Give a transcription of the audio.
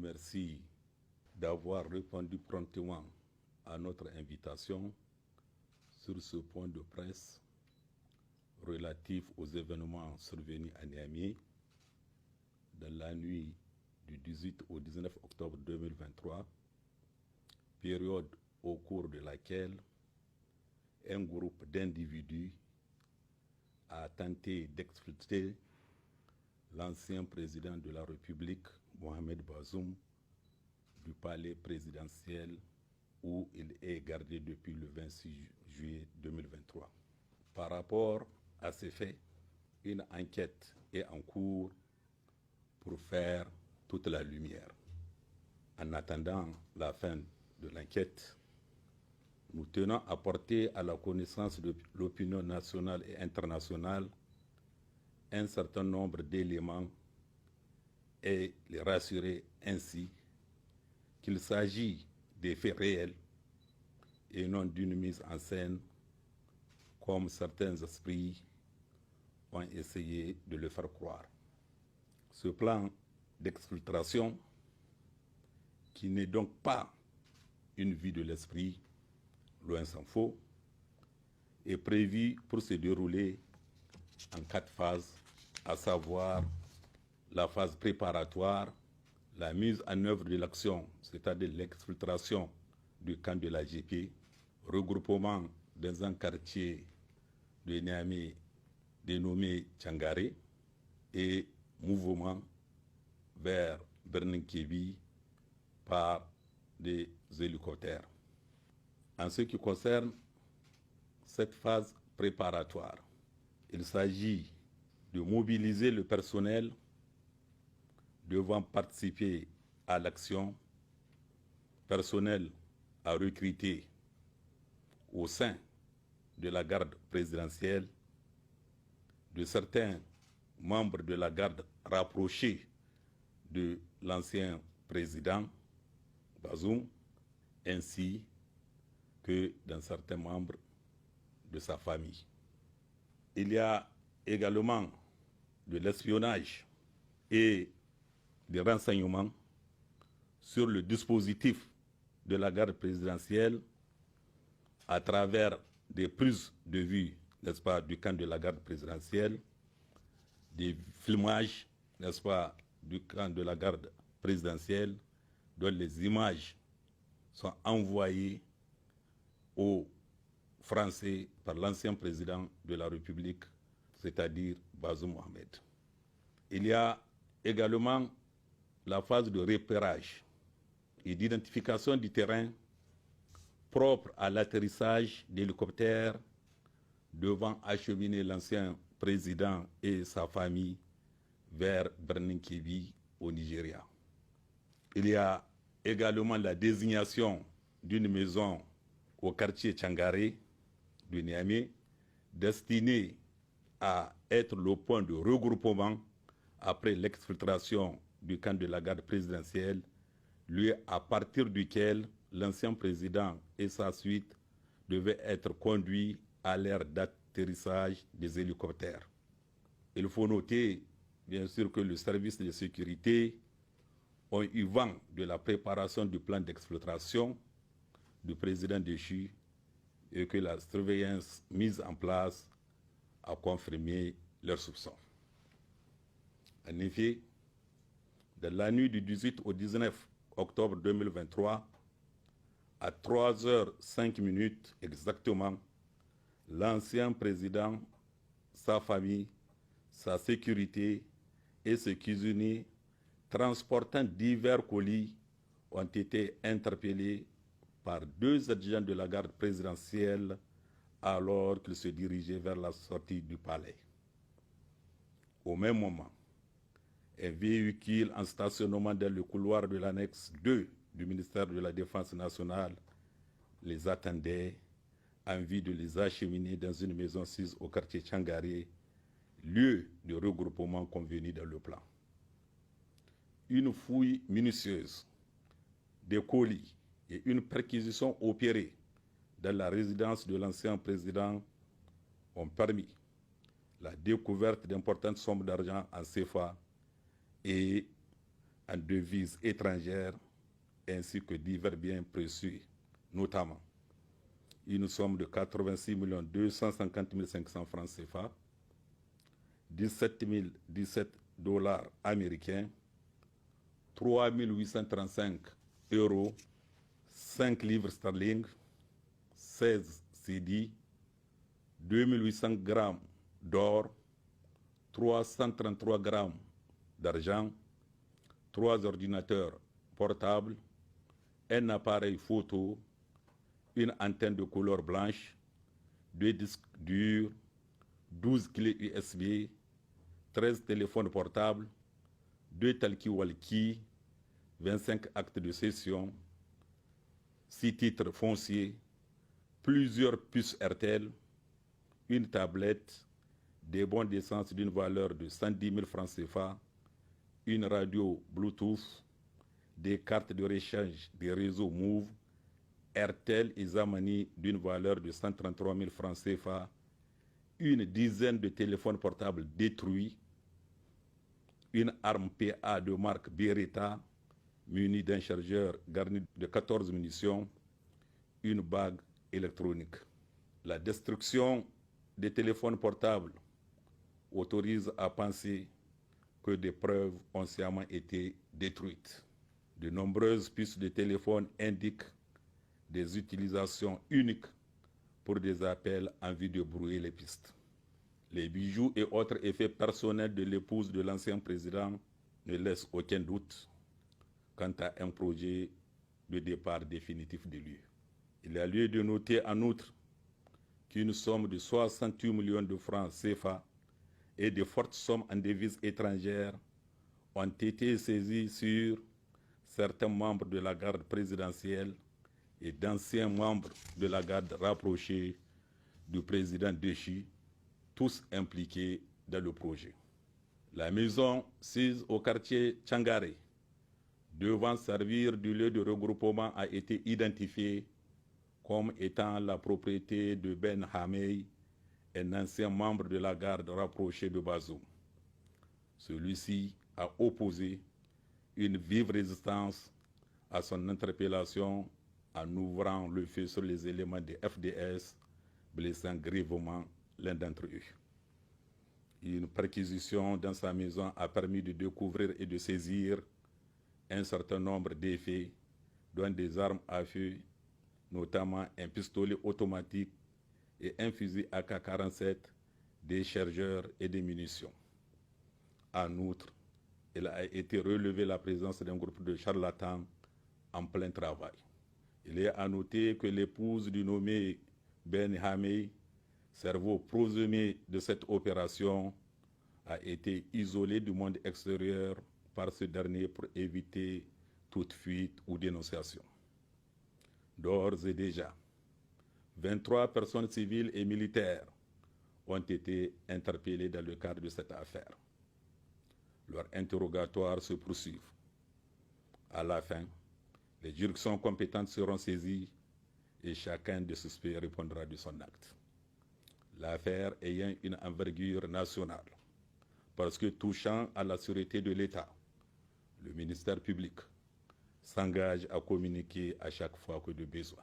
remercie d'avoir répondu promptement à notre invitation sur ce point de presse relatif aux événements survenus à Niamey dans la nuit du 18 au 19 octobre 2023, période au cours de laquelle un groupe d'individus a tenté d'exfiltrer l'ancien président de la République, Mohamed Bazoum, du palais présidentiel où il est gardé depuis le 26 juillet 2023. Par rapport à ces faits, une enquête est en cours pour faire toute la lumière. En attendant la fin de l'enquête, nous tenons à porter à la connaissance de l'opinion nationale et internationale un certain nombre d'éléments et les rassurer ainsi qu'il s'agit des faits réels et non d'une mise en scène comme certains esprits ont essayé de le faire croire. Ce plan d'exfiltration, qui n'est donc pas une vue de l'esprit, loin s'en faut, est prévu pour se dérouler en 4 phases, à savoir la phase préparatoire, la mise en œuvre de l'action, c'est-à-dire l'exfiltration du camp de la GP, regroupement dans un quartier de Niamey dénommé Tchangare et mouvement vers Berninkebi par des hélicoptères. En ce qui concerne cette phase préparatoire, il s'agit de mobiliser le personnel devant participer à l'action, personnel à recruter au sein de la garde présidentielle, de certains membres de la garde rapprochés de l'ancien président Bazoum, ainsi que dans certains membres de sa famille. Il y a également de l'espionnage et des renseignements sur le dispositif de la garde présidentielle à travers des prises de vue, n'est-ce pas, du camp de la garde présidentielle, des filmages, n'est-ce pas, du camp de la garde présidentielle, dont les images sont envoyées aux Français par l'ancien président de la République, c'est-à-dire Bazoum Mohamed. Il y a également la phase de repérage et d'identification du terrain propre à l'atterrissage d'hélicoptères devant acheminer l'ancien président et sa famille vers Berninkebi au Nigeria. Il y a également la désignation d'une maison au quartier Tchangare de Niamey destinée à être le point de regroupement après l'exfiltration du camp de la garde présidentielle, lieu à partir duquel l'ancien président et sa suite devaient être conduits à l'ère d'atterrissage des hélicoptères. Il faut noter, bien sûr, que le service de sécurité ont eu vent de la préparation du plan d'exfiltration du président déchu et que la surveillance mise en place a confirmé leurs soupçons. En effet, dans la nuit du 18 au 19 octobre 2023, à 3h05 exactement, l'ancien président, sa famille, sa sécurité et ses cuisiniers transportant divers colis ont été interpellés par 2 adjudants de la garde présidentielle alors qu'ils se dirigeaient vers la sortie du palais. Au même moment, un véhicule en stationnement dans le couloir de l'annexe 2 du ministère de la Défense nationale les attendait en vue de les acheminer dans une maison sise au quartier Tchangare, lieu de regroupement convenu dans le plan. Une fouille minutieuse des colis et une perquisition opérée dans la résidence de l'ancien président ont permis la découverte d'importantes sommes d'argent en CFA et en devises étrangères ainsi que divers biens précieux, notamment une somme de 86 250 500 francs CFA, 17 017 dollars américains, 3 835 euros, 5 livres sterling, 16 CD, 2800 grammes d'or, 333 grammes d'argent, 3 ordinateurs portables, un appareil photo, une antenne de couleur blanche, 2 disques durs, 12 clés USB, 13 téléphones portables, 2 talkie-walkie, 25 actes de cession, 6 titres fonciers, plusieurs puces RTL, une tablette, des bons d'essence d'une valeur de 110 000 francs CFA, une radio Bluetooth, des cartes de rechange des réseaux Move, RTL et Zamani d'une valeur de 133 000 francs CFA, une dizaine de téléphones portables détruits, une arme PA de marque Beretta munie d'un chargeur garni de 14 munitions, une bague électronique. La destruction des téléphones portables autorise à penser que des preuves ont sciemment été détruites. De nombreuses puces de téléphone indiquent des utilisations uniques pour des appels en vue de brouiller les pistes. Les bijoux et autres effets personnels de l'épouse de l'ancien président ne laissent aucun doute quant à un projet de départ définitif de lui. Il y a lieu de noter en outre qu'une somme de 68 millions de francs CFA et de fortes sommes en devises étrangères ont été saisies sur certains membres de la garde présidentielle et d'anciens membres de la garde rapprochée du président Déchi, tous impliqués dans le projet. La maison sise au quartier Tchangare, devant servir du lieu de regroupement, a été identifiée comme étant la propriété de Ben Hamey, un ancien membre de la garde rapprochée de Bazoum. Celui-ci a opposé une vive résistance à son interpellation en ouvrant le feu sur les éléments des FDS, blessant grièvement l'un d'entre eux. Une perquisition dans sa maison a permis de découvrir et de saisir un certain nombre d'effets, dont des armes à feu, notamment un pistolet automatique et un fusil AK-47, des chargeurs et des munitions. En outre, il a été relevé la présence d'un groupe de charlatans en plein travail. Il est à noter que l'épouse du nommé Ben Hamey, cerveau présumé de cette opération, a été isolée du monde extérieur par ce dernier pour éviter toute fuite ou dénonciation. D'ores et déjà, 23 personnes civiles et militaires ont été interpellées dans le cadre de cette affaire. Leurs interrogatoires se poursuivent. À la fin, les juridictions compétentes seront saisies et chacun des suspects répondra de son acte. L'affaire ayant une envergure nationale, parce que touchant à la sûreté de l'État, le ministère public s'engage à communiquer à chaque fois que de besoin.